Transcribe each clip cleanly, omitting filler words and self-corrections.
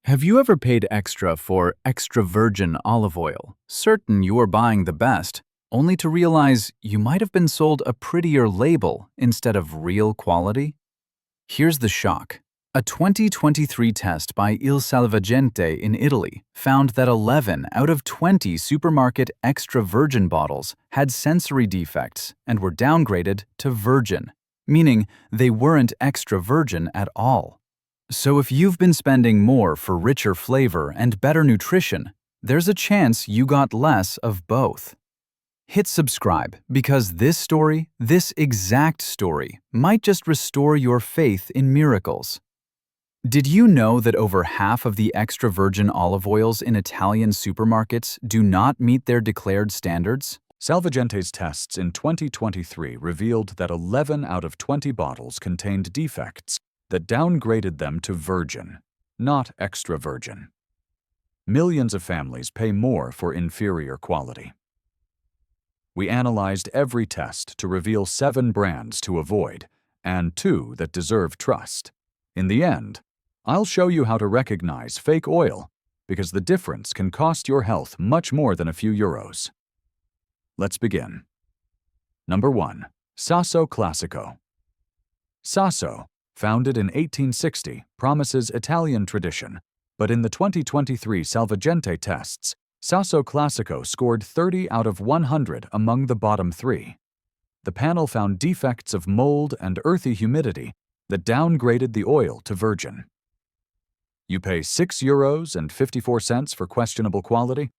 Have you ever paid extra for extra virgin olive oil, certain you are buying the best, only to realize you might have been sold a prettier label instead of real quality? Here's the shock. A 2023 test by Il Salvagente in Italy found that 11 out of 20 supermarket extra virgin bottles had sensory defects and were downgraded to virgin, meaning they weren't extra virgin at all. So if you've been spending more for richer flavor and better nutrition, there's a chance you got less of both. Hit subscribe because this exact story, might just restore your faith in miracles. Did you know that over half of the extra virgin olive oils in Italian supermarkets do not meet their declared standards? Salvagente's tests in 2023 revealed that 11 out of 20 bottles contained defects that downgraded them to virgin, not extra virgin. Millions of families pay more for inferior quality. We analyzed every test to reveal 7 brands to avoid and 2 that deserve trust. In the end, I'll show you how to recognize fake oil because the difference can cost your health much more than a few euros. Let's begin. Number 1. Sasso Classico. Sasso, founded in 1860, promises Italian tradition, but in the 2023 Salvagente tests, Sasso Classico scored 30 out of 100 among the bottom 3. The panel found defects of mold and earthy humidity that downgraded the oil to virgin. You pay €6.54 for questionable quality?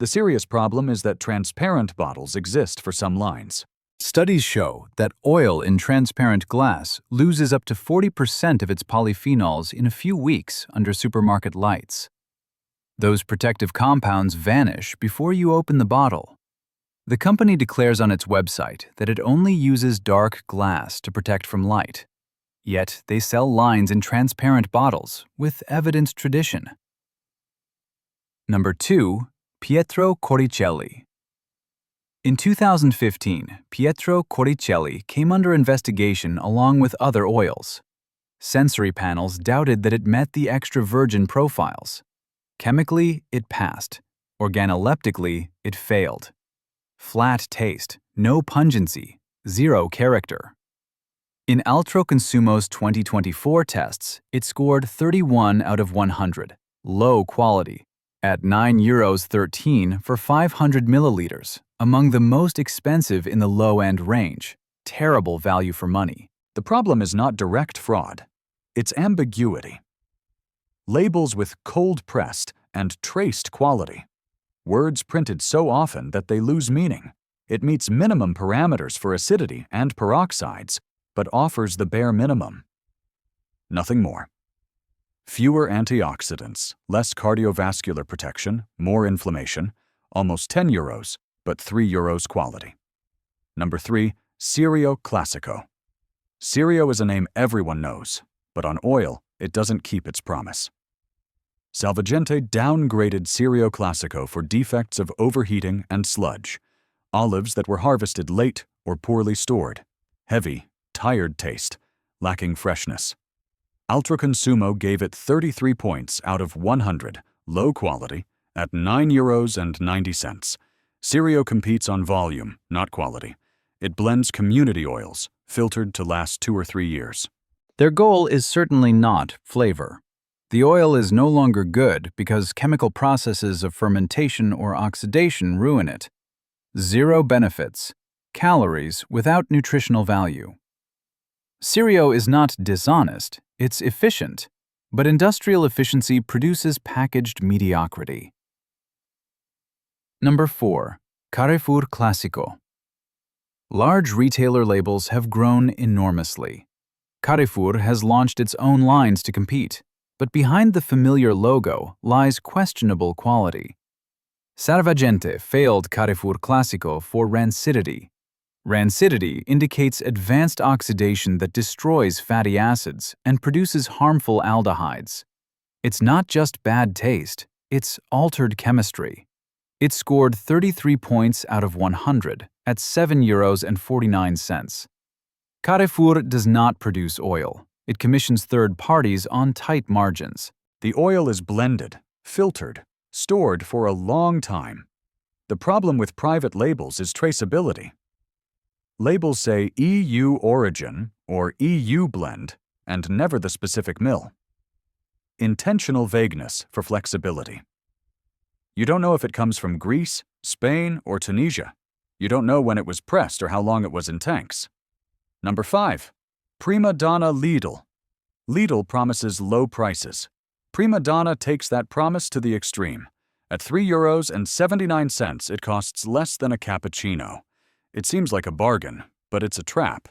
The serious problem is that transparent bottles exist for some lines. Studies show that oil in transparent glass loses up to 40% of its polyphenols in a few weeks under supermarket lights. Those protective compounds vanish before you open the bottle. The company declares on its website that it only uses dark glass to protect from light. Yet they sell lines in transparent bottles with evidenced tradition. Number 2. Pietro Coricelli. In 2015, Pietro Coricelli came under investigation along with other oils. Sensory panels doubted that it met the extra virgin profiles. Chemically, it passed. Organoleptically, it failed. Flat taste, no pungency, 0 character. In Altro Consumo's 2024 tests, it scored 31 out of 100, low quality, at €9.13 for 500 milliliters, among the most expensive in the low-end range. Terrible value for money. The problem is not direct fraud, it's ambiguity. Labels with cold-pressed and traced quality. Words printed so often that they lose meaning. It meets minimum parameters for acidity and peroxides, but offers the bare minimum. Nothing more. Fewer antioxidants, less cardiovascular protection, more inflammation, almost €10, but €3 quality. Number 3. Sirio Classico. Sirio is a name everyone knows, but on oil, it doesn't keep its promise. Salvagente downgraded Sirio Classico for defects of overheating and sludge, olives that were harvested late or poorly stored, heavy, tired taste, lacking freshness. Altro Consumo gave it 33 points out of 100, low quality, at €9.90. Sirio competes on volume, not quality. It blends community oils, filtered to last 2 or 3 years. Their goal is certainly not flavor. The oil is no longer good because chemical processes of fermentation or oxidation ruin it. 0 benefits. Calories without nutritional value. Sirio is not dishonest, it's efficient, but industrial efficiency produces packaged mediocrity. Number 4. Carrefour Classico. Large retailer labels have grown enormously. Carrefour has launched its own lines to compete, but behind the familiar logo lies questionable quality. Salvagente failed Carrefour Classico for rancidity. Rancidity indicates advanced oxidation that destroys fatty acids and produces harmful aldehydes. It's not just bad taste, it's altered chemistry. It scored 33 points out of 100 at €7.49. Carrefour does not produce oil. It commissions third parties on tight margins. The oil is blended, filtered, stored for a long time. The problem with private labels is traceability. Labels say EU origin or EU blend and never the specific mill. Intentional vagueness for flexibility. You don't know if it comes from Greece, Spain, or Tunisia. You don't know when it was pressed or how long it was in tanks. Number 5. Prima donna Lidl. Lidl promises low prices. Prima donna takes that promise to the extreme. At €3.79, it costs less than a cappuccino. It seems like a bargain, but it's a trap.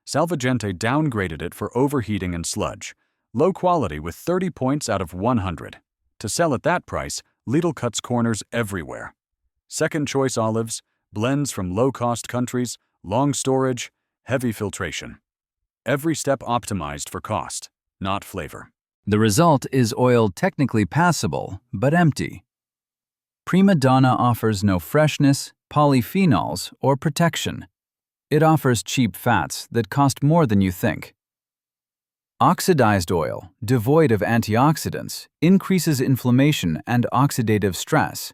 Salvagente downgraded it for overheating and sludge. Low quality with 30 points out of 100. To sell at that price, Lidl cuts corners everywhere. Second choice olives, blends from low-cost countries, long storage, heavy filtration. Every step optimized for cost, not flavor. The result is oil technically passable, but empty. Prima donna offers no freshness, polyphenols, or protection. It offers cheap fats that cost more than you think. Oxidized oil, devoid of antioxidants, increases inflammation and oxidative stress.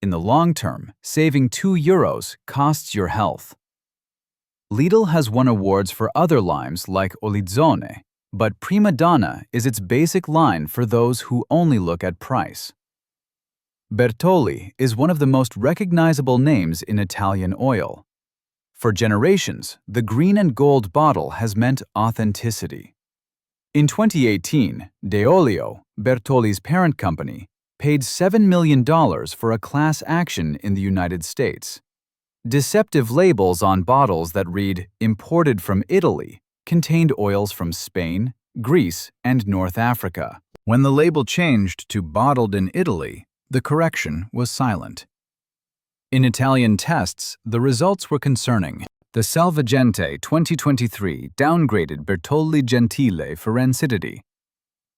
In the long term, saving €2 costs your health. Lidl has won awards for other limes like Olizzone, but Prima donna is its basic line for those who only look at price. Bertolli is one of the most recognizable names in Italian oil. For generations, the green and gold bottle has meant authenticity. In 2018, Deolio, Bertolli's parent company, paid $7 million for a class action in the United States. Deceptive labels on bottles that read "Imported from Italy" contained oils from Spain, Greece, and North Africa. When the label changed to "Bottled in Italy," the correction was silent. In Italian tests, the results were concerning. The Salvagente 2023 downgraded Bertolli Gentile for rancidity.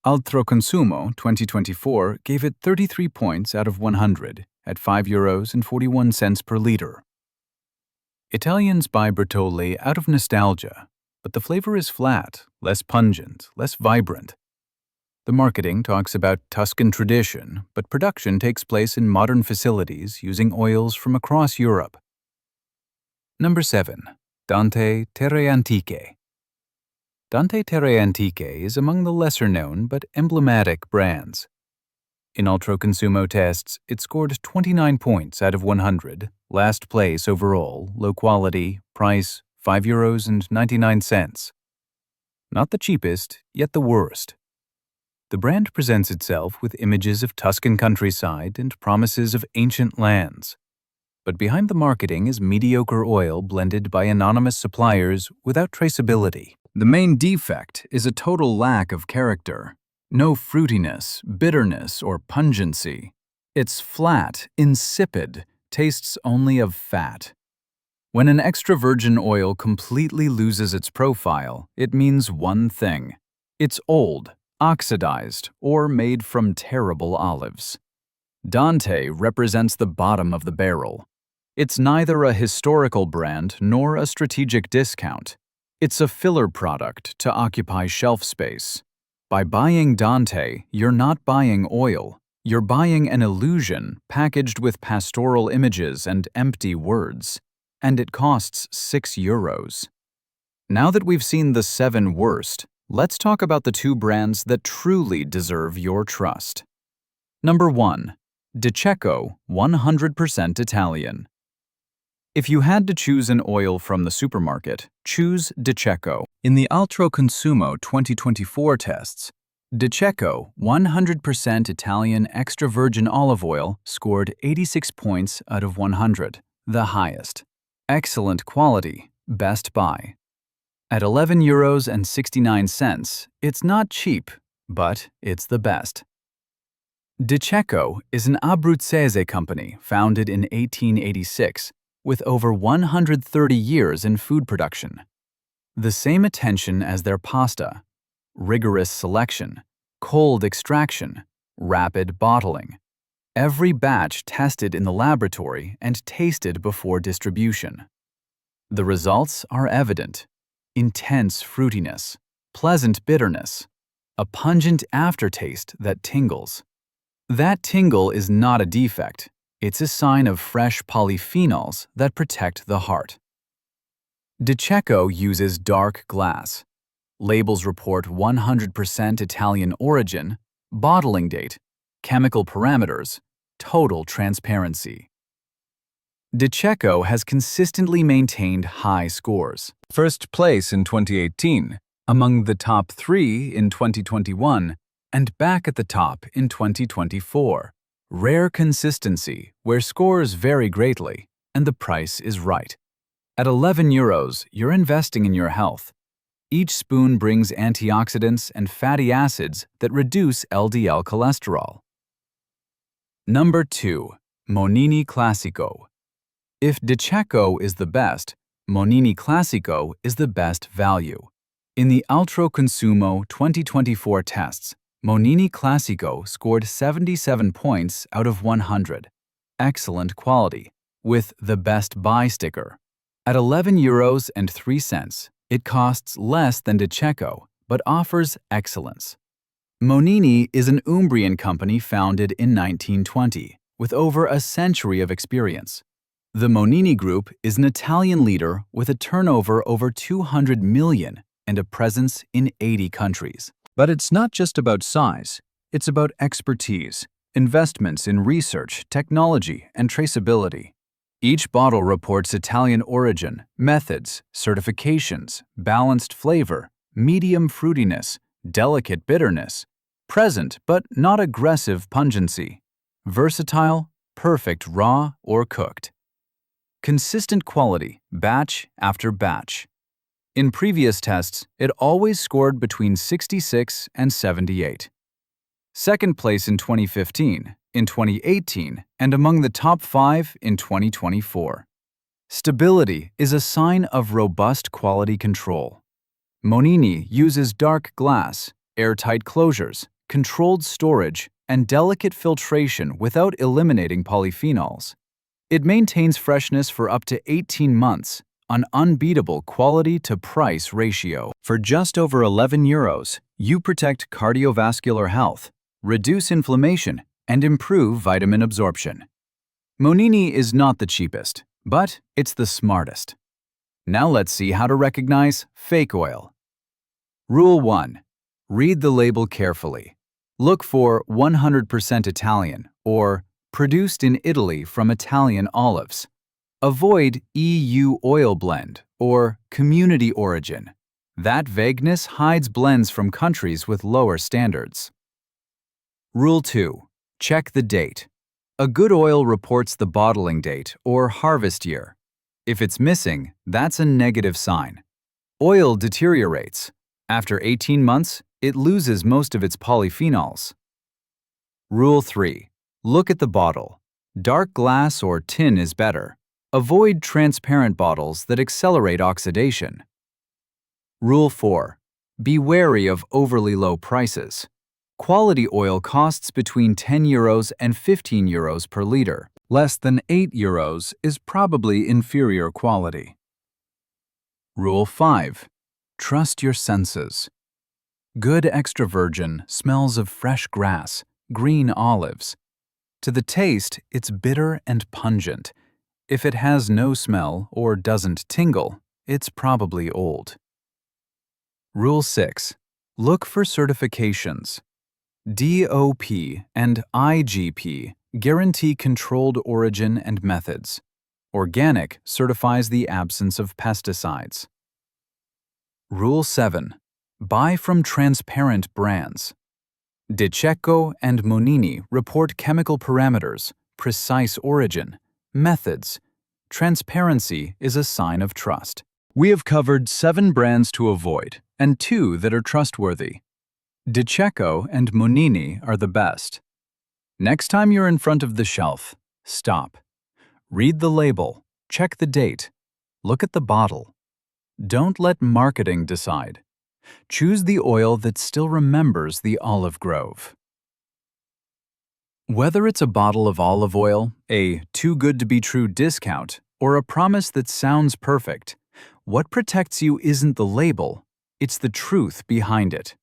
Altro Consumo 2024 gave it 33 points out of 100 at €5.41 per liter. Italians buy Bertolli out of nostalgia, but the flavor is flat, less pungent, less vibrant. The marketing talks about Tuscan tradition, but production takes place in modern facilities using oils from across Europe. Number 7. Dante Terre Antiche. Dante Terre Antiche is among the lesser-known but emblematic brands. In Altro Consumo tests, it scored 29 points out of 100, last place overall, low quality, price €5.99. Not the cheapest, yet the worst. The brand presents itself with images of Tuscan countryside and promises of ancient lands. But behind the marketing is mediocre oil blended by anonymous suppliers without traceability. The main defect is a total lack of character. No fruitiness, bitterness, or pungency. It's flat, insipid, tastes only of fat. When an extra virgin oil completely loses its profile, it means one thing. It's old, oxidized, or made from terrible olives. Dante represents the bottom of the barrel. It's neither a historical brand nor a strategic discount. It's a filler product to occupy shelf space. By buying Dante, you're not buying oil. You're buying an illusion packaged with pastoral images and empty words. And it costs €6. Now that we've seen the 7 worst, let's talk about the 2 brands that truly deserve your trust. Number 1. Diceco 100% Italian. If you had to choose an oil from the supermarket, choose Diceco. In the Altro Consumo 2024 tests, Diceco 100% Italian extra virgin olive oil scored 86 points out of 100, the highest. Excellent quality, best buy. At €11.69, it's not cheap, but it's the best. Diceco is an Abruzzese company founded in 1886 with over 130 years in food production. The same attention as their pasta, rigorous selection, cold extraction, rapid bottling. Every batch tested in the laboratory and tasted before distribution. The results are evident. Intense fruitiness, pleasant bitterness, a pungent aftertaste that tingles. That tingle is not a defect. It's a sign of fresh polyphenols that protect the heart. Diceco uses dark glass. Labels report 100% Italian origin, bottling date, chemical parameters, total transparency. Diceco has consistently maintained high scores. First place in 2018, among the top 3 in 2021, and back at the top in 2024. Rare consistency where scores vary greatly and the price is right. At €11, you're investing in your health. Each spoon brings antioxidants and fatty acids that reduce LDL cholesterol. Number 2. Monini Classico. If Diceco is the best, Monini Classico is the best value. In the Altro Consumo 2024 tests, Monini Classico scored 77 points out of 100. Excellent quality, with the Best Buy sticker. At €11.03, it costs less than Diceco, but offers excellence. Monini is an Umbrian company founded in 1920, with over a century of experience. The Monini Group is an Italian leader with a turnover over 200 million and a presence in 80 countries. But it's not just about size, it's about expertise, investments in research, technology, and traceability. Each bottle reports Italian origin, methods, certifications, balanced flavor, medium fruitiness, delicate bitterness, present but not aggressive pungency, versatile, perfect raw or cooked. Consistent quality, batch after batch. In previous tests, it always scored between 66 and 78. Second place in 2015, in 2018, and among the top 5 in 2024. Stability is a sign of robust quality control. Monini uses dark glass, airtight closures, controlled storage, and delicate filtration without eliminating polyphenols. It maintains freshness for up to 18 months, an unbeatable quality-to-price ratio. For just over €11, you protect cardiovascular health, reduce inflammation, and improve vitamin absorption. Monini is not the cheapest, but it's the smartest. Now let's see how to recognize fake oil. Rule 1. Read the label carefully. Look for 100% Italian or produced in Italy from Italian olives. Avoid EU oil blend or community origin. That vagueness hides blends from countries with lower standards. Rule 2. Check the date. A good oil reports the bottling date or harvest year. If it's missing, that's a negative sign. Oil deteriorates. After 18 months, it loses most of its polyphenols. Rule 3. Look at the bottle. Dark glass or tin is better. Avoid transparent bottles that accelerate oxidation. Rule 4. Be wary of overly low prices. Quality oil costs between €10 and €15 per liter. Less than €8 is probably inferior quality. Rule 5. Trust your senses. Good extra virgin smells of fresh grass, green olives. To the taste, it's bitter and pungent. If it has no smell or doesn't tingle, it's probably old. Rule 6. Look for certifications. DOP and IGP guarantee controlled origin and methods. Organic certifies the absence of pesticides. Rule 7. Buy from transparent brands. Diceco and Monini report chemical parameters, precise origin, methods. Transparency is a sign of trust. We have covered 7 brands to avoid and 2 that are trustworthy. Diceco and Monini are the best. Next time you're in front of the shelf, stop. Read the label, check the date, look at the bottle. Don't let marketing decide. Choose the oil that still remembers the olive grove. Whether it's a bottle of olive oil, a too-good-to-be-true discount, or a promise that sounds perfect, what protects you isn't the label, it's the truth behind it.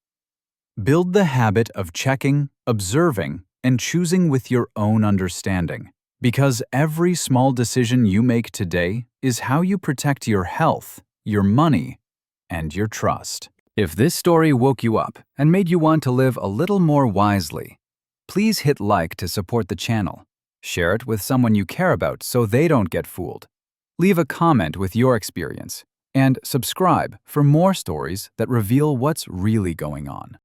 Build the habit of checking, observing, and choosing with your own understanding. Because every small decision you make today is how you protect your health, your money, and your trust. If this story woke you up and made you want to live a little more wisely, please hit like to support the channel. Share it with someone you care about so they don't get fooled. Leave a comment with your experience, and subscribe for more stories that reveal what's really going on.